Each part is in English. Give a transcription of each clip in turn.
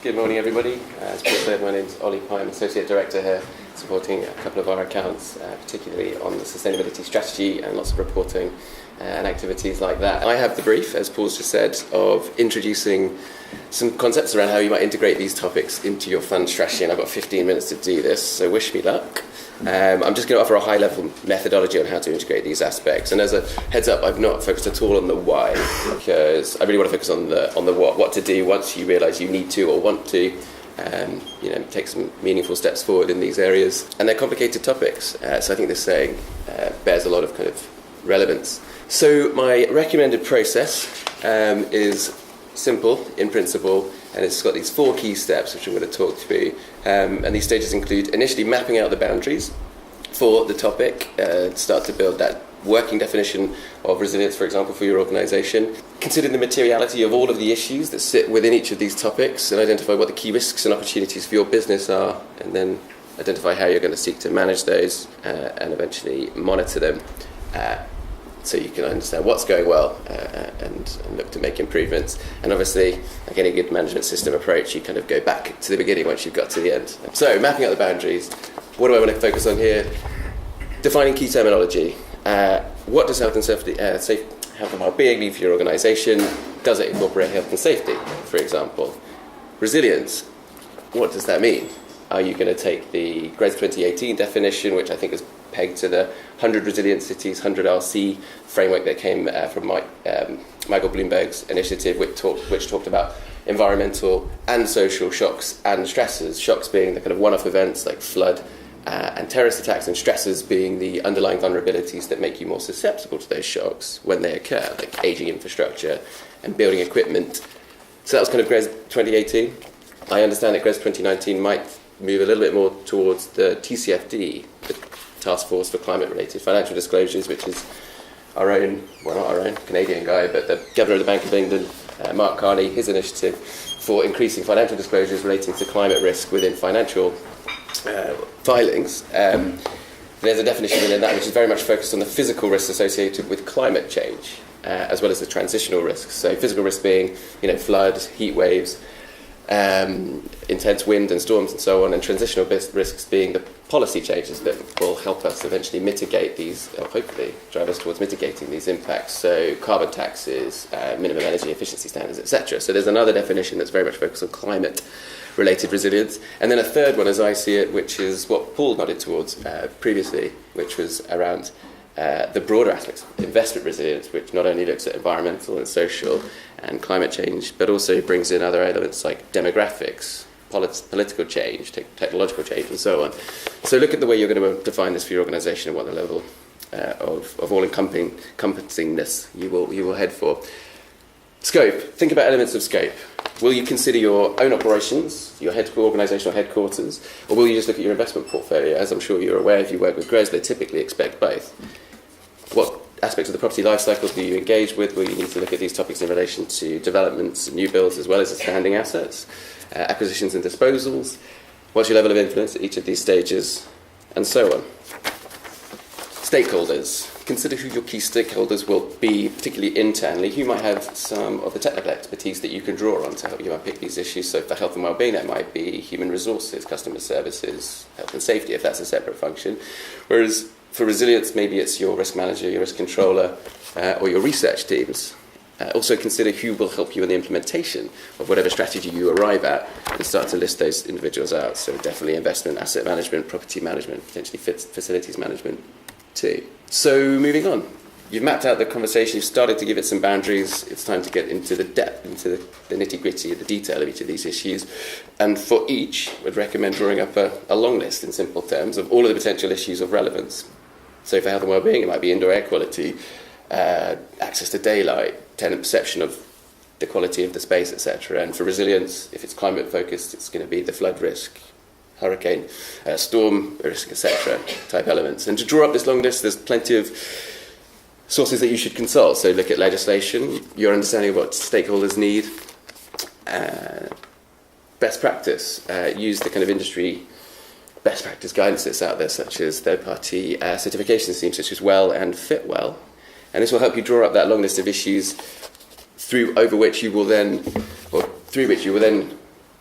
Good morning, everybody. As Paul said, my name's Oli Pye. I'm Associate Director here, supporting a couple of our accounts, particularly on the sustainability strategy and lots of reporting and activities like that. I have the brief, as Paul's just said, of introducing some concepts around how you might integrate these topics into your fund strategy, and I've got 15 minutes to do this, so wish me luck. I'm just going to offer a high-level methodology on how to integrate these aspects. And as a heads up, I've not focused at all on the why, because I really want to focus on the what to do once you realise you need to or want to, take some meaningful steps forward in these areas. And they're complicated topics, so I think this saying bears a lot of kind of relevance. So my recommended process is simple in principle, and it's got these 4 key steps which I'm going to talk through. And these stages include initially mapping out the boundaries for the topic, start to build that working definition of resilience, for example, for your organisation. Consider the materiality of all of the issues that sit within each of these topics and identify what the key risks and opportunities for your business are, and then identify how you're going to seek to manage those and eventually monitor them. So you can understand what's going well and look to make improvements. And obviously, like any good management system approach, you kind of go back to the beginning once you've got to the end. So mapping out the boundaries, what do I want to focus on here? Defining key terminology. What does health and well-being mean for your organisation? Does it incorporate health and safety, for example? Resilience, what does that mean? Are you going to take the GRES 2018 definition, which I think is pegged to the 100 Resilient Cities, 100 RC framework that came from Michael Bloomberg's initiative, which talked about environmental and social shocks and stresses, shocks being the kind of one-off events like flood and terrorist attacks, and stresses being the underlying vulnerabilities that make you more susceptible to those shocks when they occur, like ageing infrastructure and building equipment. So that was kind of GRES 2018. I understand that GRES 2019 might move a little bit more towards the TCFD, the Task Force for Climate-Related Financial Disclosures, which is our own, well, not our own, Canadian guy, but the Governor of the Bank of England, Mark Carney, his initiative for increasing financial disclosures relating to climate risk within financial filings. There's a definition within that which is very much focused on the physical risks associated with climate change, as well as the transitional risks. So physical risks being, flood, heat waves, intense wind and storms and so on, and transitional risks being the policy changes that will help us eventually mitigate these, or hopefully drive us towards mitigating these impacts. So carbon taxes, minimum energy efficiency standards, etc. So there's another definition that's very much focused on climate-related resilience. And then a third one, as I see it, which is what Paul nodded towards previously, which was around the broader aspects of investment resilience, which not only looks at environmental and social and climate change, but also brings in other elements like demographics, political change, technological change, and so on. So look at the way you're going to define this for your organisation and what the level of all-encompassingness you will head for. Scope. Think about elements of scope. Will you consider your own operations, your organisational headquarters, or will you just look at your investment portfolio? As I'm sure you're aware, if you work with GRES, they typically expect both. What aspects of the property life cycle do you engage with? Will you need to look at these topics in relation to developments and new builds as well as the standing assets, acquisitions and disposals? What's your level of influence at each of these stages, and so on? Stakeholders. Consider who your key stakeholders will be, particularly internally, who might have some of the technical expertise that you can draw on to help you unpick these issues. So for health and wellbeing, that might be human resources, customer services, health and safety, if that's a separate function. Whereas for resilience, maybe it's your risk manager, your risk controller, or your research teams. Also consider who will help you in the implementation of whatever strategy you arrive at, and start to list those individuals out. So definitely investment, asset management, property management, potentially facilities management too. So moving on, you've mapped out the conversation, you've started to give it some boundaries. It's time to get into the depth, into the nitty-gritty, the detail of each of these issues. And for each, I'd recommend drawing up a long list in simple terms of all of the potential issues of relevance. So for health and wellbeing, it might be indoor air quality, access to daylight, tenant perception of the quality of the space, etc. And for resilience, if it's climate focused, it's going to be the flood risk, hurricane, storm risk, etc. type elements. And to draw up this long list, there's plenty of sources that you should consult. So look at legislation, your understanding of what stakeholders need, best practice, use the kind of industry best practice guidance that's out there, such as third-party certification schemes such as Well and Fitwell. And this will help you draw up that long list of issues through which you will then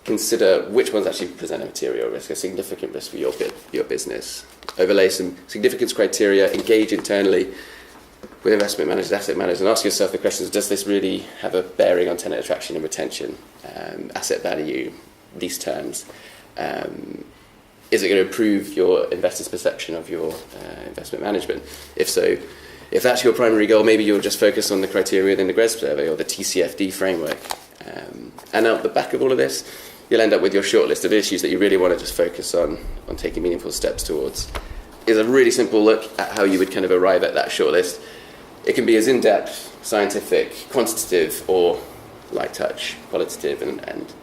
consider which ones actually present a material risk, a significant risk for your business. Overlay some significance criteria, engage internally with investment managers, asset managers, and ask yourself the questions: does this really have a bearing on tenant attraction and retention, asset value, lease terms? Is it going to improve your investors' perception of your investment management? If so, if that's your primary goal, maybe you'll just focus on the criteria within the GRESB survey or the TCFD framework. And out the back of all of this, you'll end up with your short list of issues that you really want to just focus on taking meaningful steps towards. Is a really simple look at how you would kind of arrive at that short list. It can be as in-depth, scientific, quantitative, or light touch, qualitative, and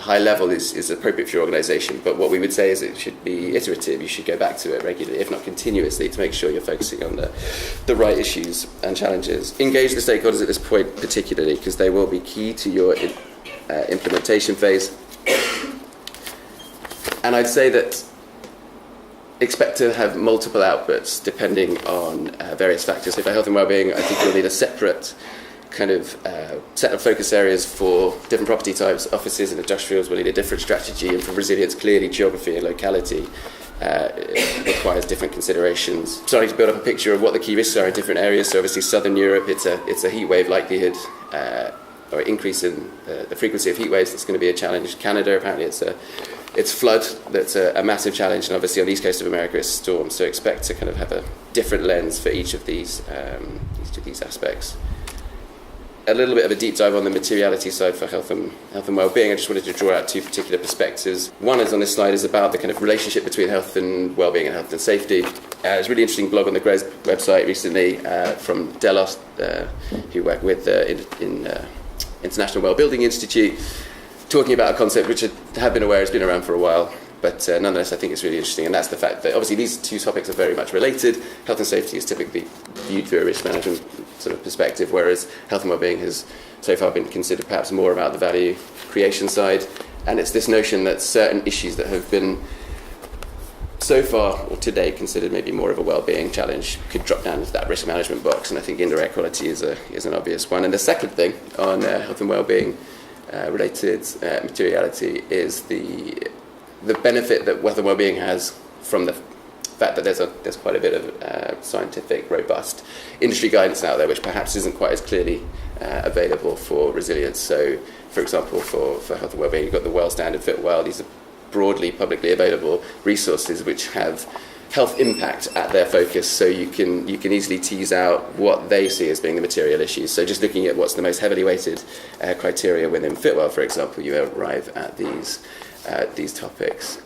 high level is appropriate for your organisation. But what we would say is it should be iterative. You should go back to it regularly, if not continuously, to make sure you're focusing on the right issues and challenges. Engage the stakeholders at this point particularly, because they will be key to your implementation phase. And I'd say that expect to have multiple outputs depending on various factors. So for health and wellbeing, I think you'll need a separate kind of set of focus areas for different property types. Offices and industrials will need a different strategy, and for resilience, clearly geography and locality requires different considerations. Starting to build up a picture of what the key risks are in different areas. So obviously Southern Europe, it's a heat wave likelihood, or increase in the frequency of heat waves that's going to be a challenge. Canada, apparently it's flood that's a massive challenge, and obviously on the east coast of America it's storm. So expect to kind of have a different lens for each of these aspects. A little bit of a deep dive on the materiality side for health and wellbeing. I just wanted to draw out two particular perspectives. One is on this slide is about the kind of relationship between health and wellbeing and health and safety. There's a really interesting blog on the GRESB website recently from Delos, who work with International Wellbuilding Institute, talking about a concept which I have been aware has been around for a while, but nonetheless I think it's really interesting, and that's the fact that obviously these two topics are very much related. Health and safety is typically viewed through a risk management sort of perspective, whereas health and wellbeing has so far been considered perhaps more about the value creation side. And it's this notion that certain issues that have been so far or today considered maybe more of a wellbeing challenge could drop down into that risk management box, and I think indoor air quality is an obvious one. And the second thing on health and wellbeing related materiality is the benefit that health and wellbeing has from the fact that there's quite a bit of scientific, robust industry guidance out there, which perhaps isn't quite as clearly available for resilience. So, for example, for health and wellbeing, you've got the Well Standard, Fit Well. These are broadly publicly available resources which have health impact at their focus, so you can easily tease out what they see as being the material issues. So just looking at what's the most heavily weighted criteria within Fitwell, for example, you arrive at these topics.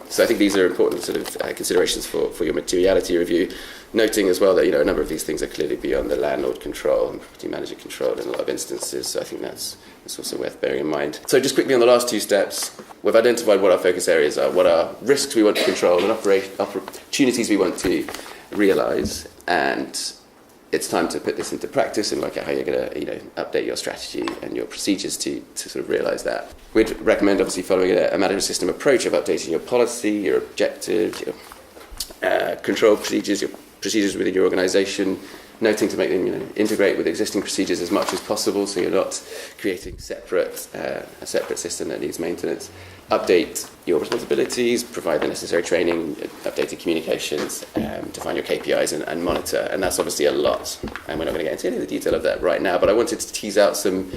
So I think these are important sort of considerations for your materiality review, noting as well that a number of these things are clearly beyond the landlord control and property manager control in a lot of instances. So I think that's also worth bearing in mind. So just quickly on the last two steps, we've identified what our focus areas are, what are risks we want to control, and opportunities we want to realise, and it's time to put this into practice and work out how you're going to update your strategy and your procedures to sort of realise that. We'd recommend obviously following a management system approach of updating your policy, your objectives, your control procedures, your procedures within your organisation, noting to make them integrate with existing procedures as much as possible, so you're not creating a separate system that needs maintenance. Update your responsibilities, provide the necessary training, updated communications, define your KPIs and monitor. And that's obviously a lot, and we're not going to get into any of the detail of that right now, but I wanted to tease out some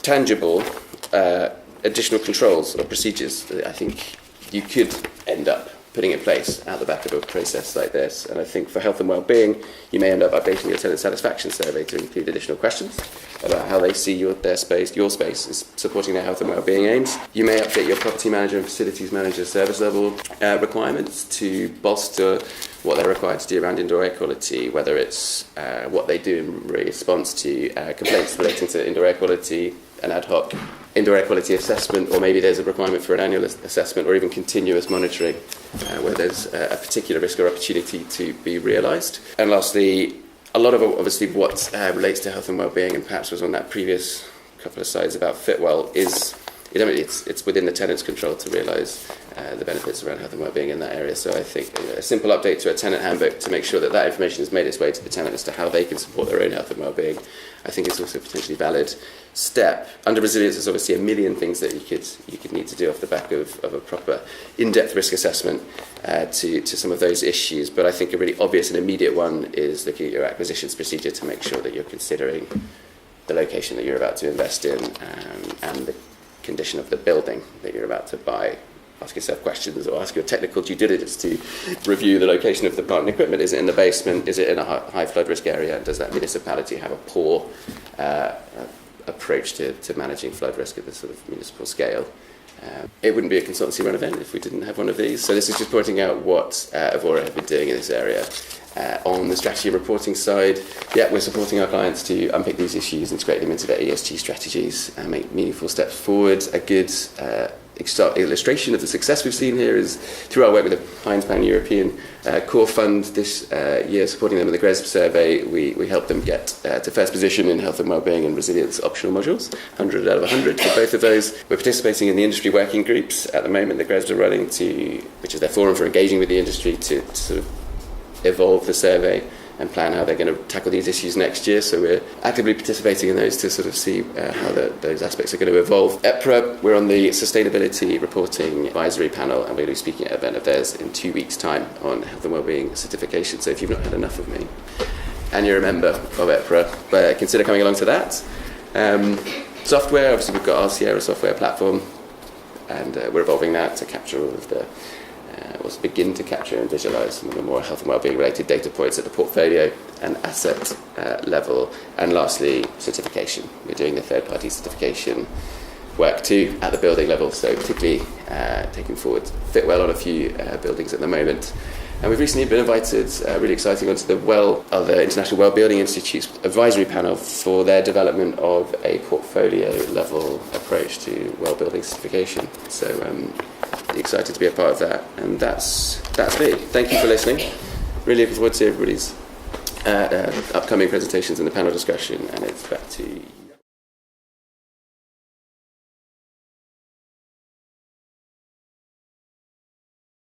tangible additional controls or procedures that I think you could end up putting in place at the back of a process like this. And I think for health and wellbeing, you may end up updating your tenant satisfaction survey to include additional questions about how they see your space is supporting their health and wellbeing aims. You may update your property manager and facilities manager service level requirements to bolster what they're required to do around indoor air quality, whether it's what they do in response to complaints relating to indoor air quality, an ad hoc indoor air quality assessment, or maybe there's a requirement for an annual assessment or even continuous monitoring where there's a particular risk or opportunity to be realised. And lastly, a lot of obviously what relates to health and wellbeing, and perhaps was on that previous couple of slides about Fitwell, is it's within the tenant's control to realise the benefits around health and wellbeing in that area. So I think a simple update to a tenant handbook to make sure that that information has made its way to the tenant as to how they can support their own health and wellbeing, I think is also a potentially valid step. Under resilience, there's obviously a million things that you could need to do off the back of a proper in-depth risk assessment to some of those issues. But I think a really obvious and immediate one is looking at your acquisitions procedure to make sure that you're considering the location that you're about to invest in and the condition of the building that you're about to buy. Ask yourself questions or ask your technical due diligence to review the location of the plant and equipment. Is it in the basement? Is it in a high flood risk area? Does that municipality have a poor approach to managing flood risk at the sort of municipal scale? It wouldn't be a consultancy run event if we didn't have one of these. So this is just pointing out what EVORA have been doing in this area. On the strategy reporting side, we're supporting our clients to unpick these issues, integrate them into their ESG strategies and make meaningful steps forward. A good illustration of the success we've seen here is through our work with the Heinz Pan-European Core Fund this year, supporting them in the GRESB survey. We helped them get to first position in health and wellbeing and resilience optional modules, 100 out of 100 for both of those. We're participating in the industry working groups at the moment that GRESB are running, which is their forum for engaging with the industry to sort of evolve the survey and plan how they're going to tackle these issues next year. So we're actively participating in those to sort of see how those aspects are going to evolve. EPRA, we're on the Sustainability Reporting Advisory Panel, and we're going to be speaking at an event of theirs in 2 weeks' time on health and wellbeing certification. So if you've not had enough of me and you're a member of EPRA, consider coming along to that. Software, obviously we've got our Sierra software platform, and we're evolving that to capture all of the begin to capture and visualise some of the more health and wellbeing related data points at the portfolio and asset level. And lastly, certification. We're doing the third-party certification work too at the building level, so particularly taking forward Fitwell on a few buildings at the moment. And we've recently been invited, really exciting, onto the International Wellbeing Institute's advisory panel for their development of a portfolio-level approach to well-building certification. So excited to be a part of that, and that's me. Thank you for listening. Really looking forward to everybody's upcoming presentations and the panel discussion, and it's back to you.